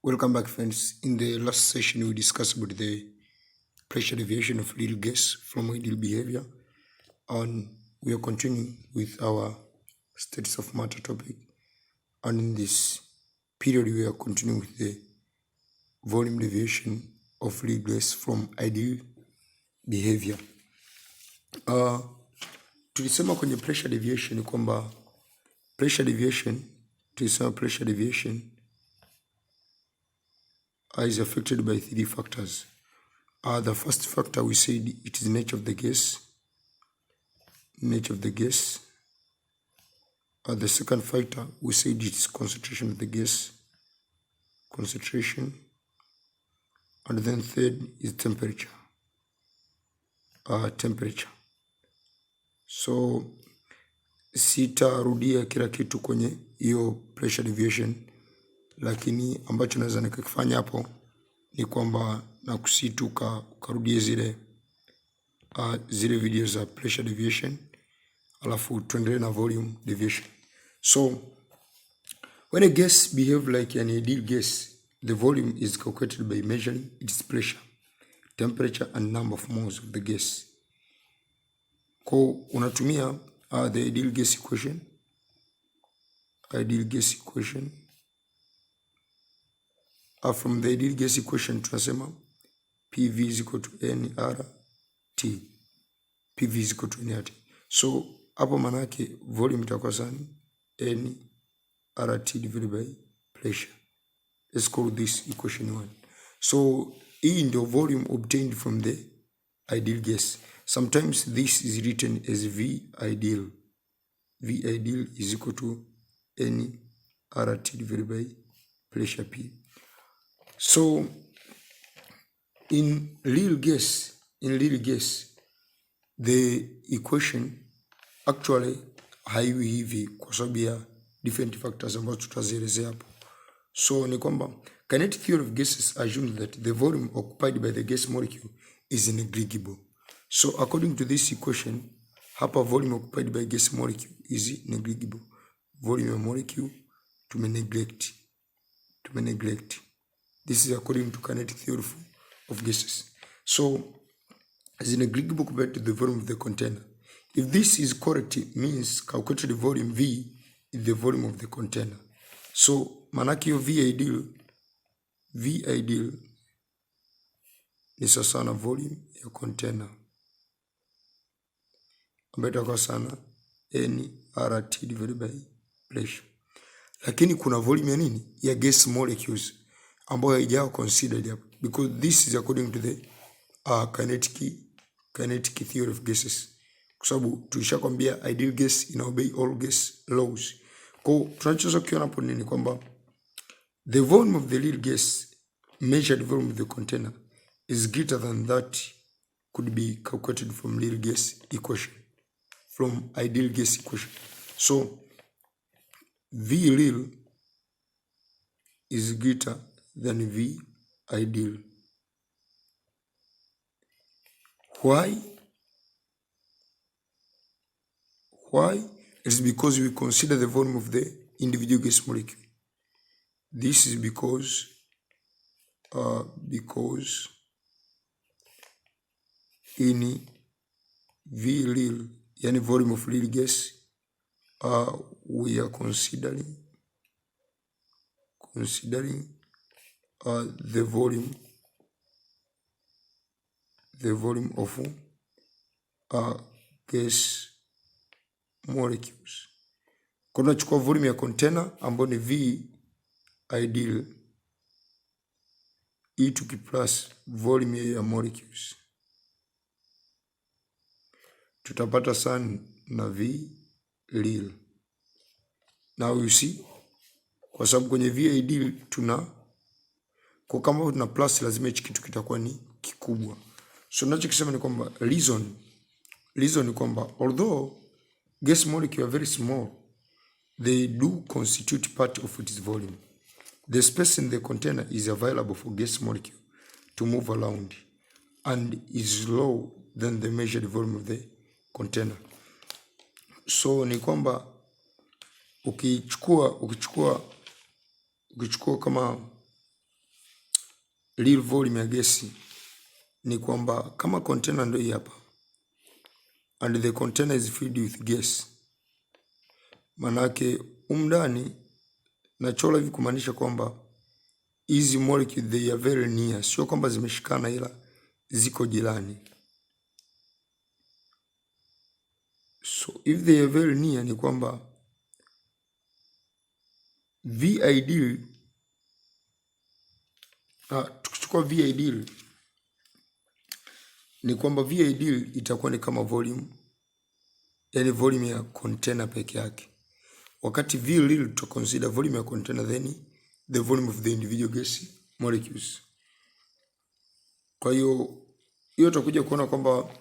Welcome back, friends. In the last session, we discussed about the pressure deviation of little gas from ideal behavior, and we are continuing with our states of matter topic. And in this period, we are continuing with the volume deviation of little gas from ideal behavior. Tulisema kwenye pressure deviation kwamba pressure deviation is affected by three factors. The first factor, we said it is the nature of the gas. The second factor, we said it is concentration of the gas. And then third is temperature. So sitarudia kila kitu kwenye hiyo pressure deviation, lakini ambacho naweza nikakifanya hapo ni kwamba nakusitu ukarudie zile video za pressure deviation, alafu tuendelee na volume deviation. So when a gas behave like an ideal gas, the volume is calculated by measuring its pressure, temperature and number of moles of the gas. Kwa unatumia the ideal gas equation. From the ideal gas equation tunasema PV is equal to nRT. PV is equal to nRT. So hapo manake volume itakuwa sani nRT divided by pressure. Let's call this equation 1. So hii ndio volume obtained from the ideal gas. Sometimes this is written as V ideal. V ideal is equal to nRT divided by pressure P. So in real gas, the equation actually haiwi hivi kwa sababu ya different factors ambazo tutazielezea hapo. So ni kwamba kinetic theory of gases assumes that the volume occupied by the gas molecule is negligible. So according to this equation, hapa volume occupied by gas molecule is negligible. Volume of molecule to neglect. This is according to kinetic theory of gases. So is negligible compared to the volume of the container. If this is correct, it means calculated volume V is the volume of the container. So manaki yo V ideal ni sasa na volume ya container, ambayo itakuwa sana nRT divided by pressure. Lakini kuna volume ya nini? Ya gas molecules ambayo haijawa considered hapo, because this is according to the kinetic theory of gases. Kwa sababu tulishakwambia ideal gas ina obey all gas laws. Kwa tunachoweza kuona hapo nini kwamba the volume of the real gas measured volume of the container is greater than that could be calculated from real gas equation, from ideal gas equation. So V real is greater than V ideal. Why? It is because we consider the volume of the individual gas molecule. This is because in V real, yani volume of real gas, we are considering the volume of gas molecules. Kuna chukua volume ya container ambayo ni V ideal plus volume ya molecules, tutapata sana na V real. Now you see, kwa sababu kwenye V ideal kwa kama tuna plus lazima hichi kitu kitakuwa ni kikubwa. So ninachokisema ni kwamba reason ni kwamba although gas molecule are very small, they do constitute part of its volume. The space in the container is available for gas molecule to move around and is lower than the measured volume of the container. So ni kwamba ukichukua kama real volume ya gesi ni kwamba kama container ndio hii hapa and the container is filled with gas, manake umndani nachora hivi kumaanisha kwamba hizi molecule they are very near, sio kwamba zimeshikana ila ziko jirani. So if they are very near ni kwamba V ideal, tukichukua V ideal ni kwamba V ideal itakuwa ni kama volume, yani volume ya container peke yake, wakati V real to consider volume ya container then the volume of the individual gas molecules. Kwa hiyo tutakuja kuona kwamba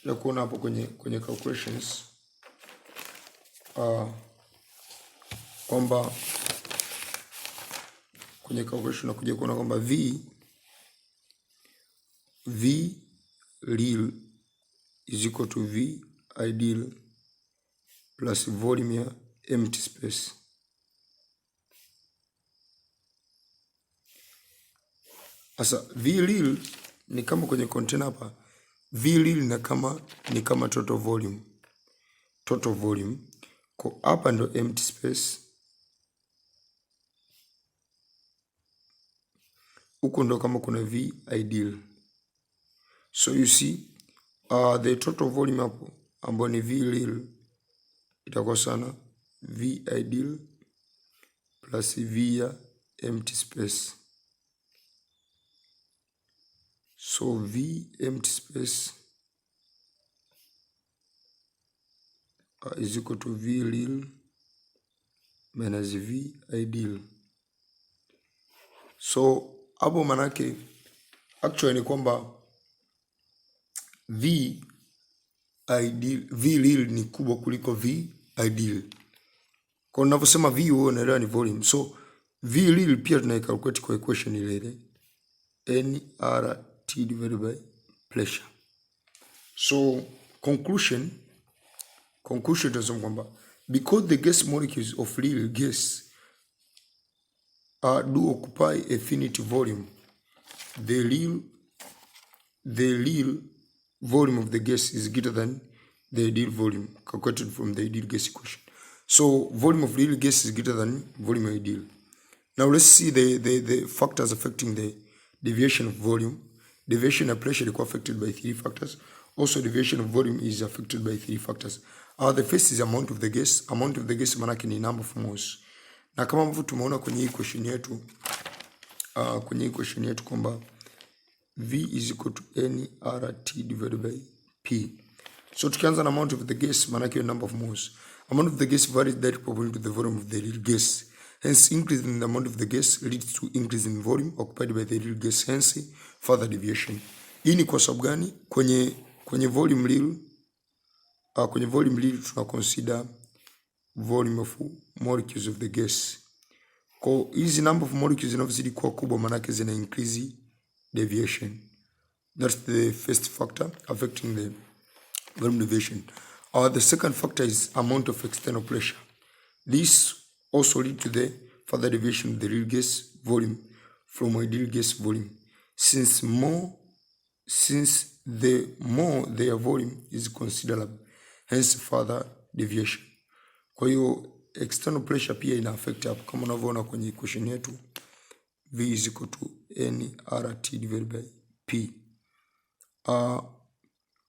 ya kuona hapo kwenye calculations kwamba kwenye calculation nakuja kuona kwamba V real is equal to V ideal plus volume ya empty space. Asa V real ni kama kwenye container hapa, V real ni kama total volume. Kwa hapa ndo empty space, huko ndo kama kuna V ideal. So you see the total volume hapo ambayo ni V real itakuwa sana V ideal plus V ya empty space. So V empty space is equal to V real minus V ideal. So hapo manake actually ni kwamba V real ni kubwa kuliko V ideal. Kwa ninavyosema V huo unaelewa ni volume. So V real pia tunaikalculate kwa equation ile NRT divided by pressure. So conclusion tunasema kwamba because the gas molecules of real gas do occupy a finite volume, the real volume of the gas is greater than the ideal volume calculated from the ideal gas equation. So volume of real gas is greater than volume ideal. Now let's see the factors affecting the deviation of volume. Deviation of pressure is affected by 3 factors. Also deviation of volume is affected by 3 factors. The first is amount of the gas. Amount of the gas manake ni number of moles. Na kama mfu tumeona kwenye equation yetu kwamba V is equal to NRT divided by P. So tukianza na amount of the gas manake number of moles. Amount of the gas varies directly proportional to the volume of the real gas. Hence, increase in the amount of the gas leads to increase in volume occupied by the real gas, hence further deviation. Hii ni kwa sababu gani? Kwenye volume real tuna consider volume of molecules of the gas. Kwa hizi number of molecules zinazozidi kuwa kubwa manake zina increase deviation. That's the first factor affecting the volume deviation. The second factor is amount of external pressure. This also lead to the further deviation of the real gas volume from ideal gas volume, since the more their volume is considerable, hence further deviation. Kwa hiyo external pressure pia ina affect hapo, kama unavyoona kwenye equation yetu V is equal to NRT divided by P.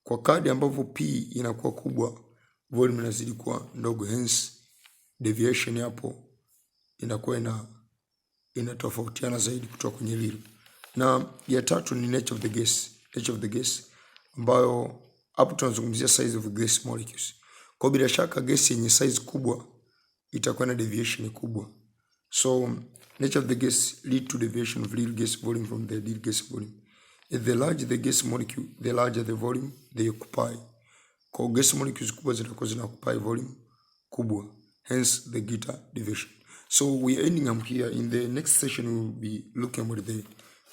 Kwa kadi ambavyo P inakuwa kubwa, volume inazidi kuwa ndogo, hence deviation hapo inakuwa inatofautiana zaidi kutoka kwenye real. Na ya tatu ni nature of the gas. Nature of the gas ambayo hapo tunazungumzia size of gas molecules. Kwa bila shaka gas yenye size kubwa itakuwa na deviation kubwa. So nature of the gas lead to deviation of real gas volume from the ideal gas volume. If the larger the gas molecule, the larger the volume they occupy. Kwa gas molecules kubwa zitakuwa zina occupy volume kubwa, hence the greater deviation. So we are ending up here. In the next session we will be looking at the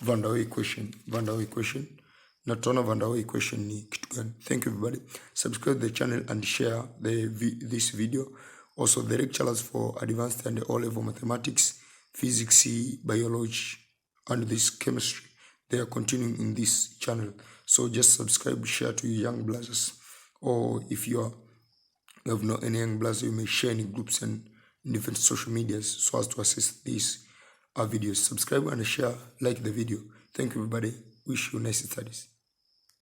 Van der Waals equation. Na tunaona Van der Waals equation ni kitu gani. Thank you everybody. Subscribe to the channel and share this video. Also the lectures for advanced and O-level mathematics, physics, biology, and this chemistry, they are continuing in this channel. So just subscribe, share to your young brothers, or if you have not any young brothers, you may share in groups and in different social medias so as to assist these videos. Subscribe and share, like the video. Thank you everybody. Wish you nice studies.